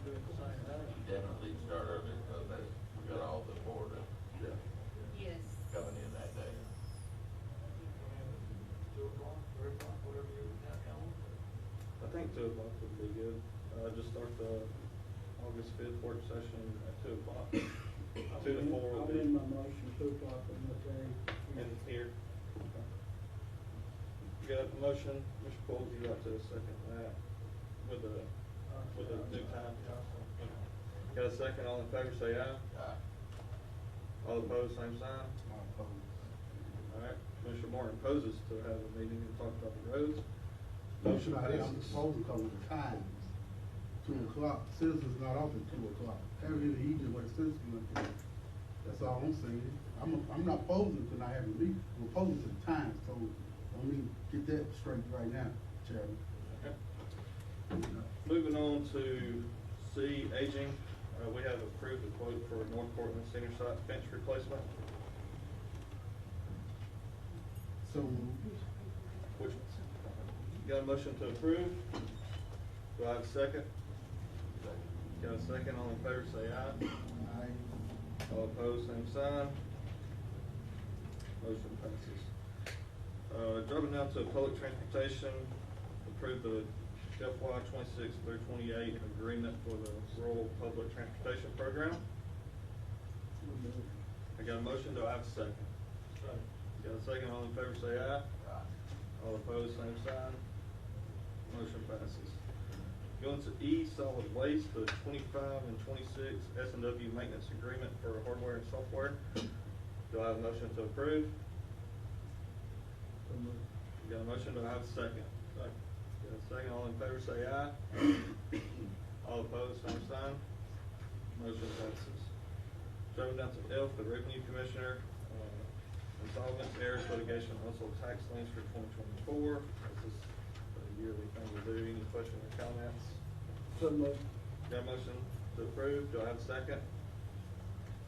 do it the same day. Definitely start early, because that's, we got all the board Yeah. Yes. coming in that day. 2 o'clock, 3 o'clock, whatever you got going. I think 2 o'clock would be good. Just start the August 5th work session at 2 o'clock. 2 to 4 will I'll be. amend my motion, 2 o'clock on that day. In here. You got a motion, Mr. Coles, you got to second that with a new time? Okay. Got a second, all in favor say aye. All opposed, same sign. Alright, Commissioner Martin opposes to have a meeting and talk about the roads. Motion I'm passes. supposed to come with the times. 2 o'clock, citizens not open 2 o'clock. Have it easy what citizens want to do. That's all I'm saying. I'm not opposing to not having a meeting, I'm opposing to the time, so let me get that straight right now, Chairman. Okay. Moving on to C, aging, we have approved a quote for North Portland senior site fence replacement, So, which, got a motion to approve? Do I have a second? Got a second, all in favor say aye. All opposed, same sign. Motion passes. Dropping down to public transportation, approve the FY 26 through 28 agreement for the rural public transportation program. I got a motion, do I have a second? Got a second, all in favor say aye. All opposed, same sign. Motion passes. Going to E, solid waste, the 25 and 26 S&W maintenance agreement for hardware and software. Do I have a motion to approve? Got a motion, do I have a second? Got a second, all in favor say aye. All opposed, same sign. Motion passes. Jumping down to F, the revenue commissioner, insolvent heirs litigation, also tax liens for 2024. This is a yearly thing we do. Any questions or comments? So moved. Got a motion to approve, do I have a second?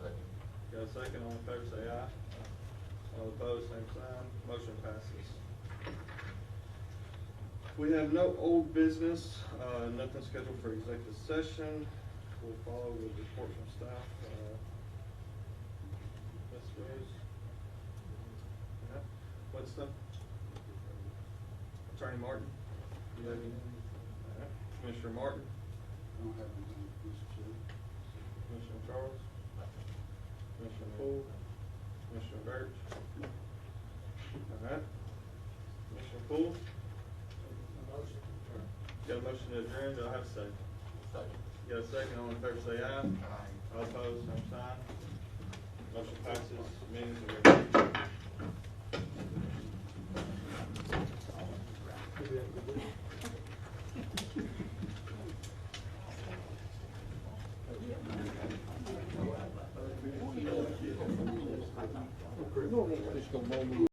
Second. Got a second, all in favor say aye. All opposed, same sign, motion passes. We have no old business, nothing scheduled for executive session. We'll follow with reports from staff. Ms. Rose? Yeah. Winston? Attorney Martin? Do you have anything? All right. Commissioner Martin? I don't have anything, Mr. Chairman. Commissioner Charles? Commissioner Poole? Commissioner Birch? All right. Commissioner Poole? Got a motion to adjourn, do I have a second? Second. Got a second, all in favor say aye. All opposed, same sign. Motion passes, meetings are adjourned. Just gonna mow me.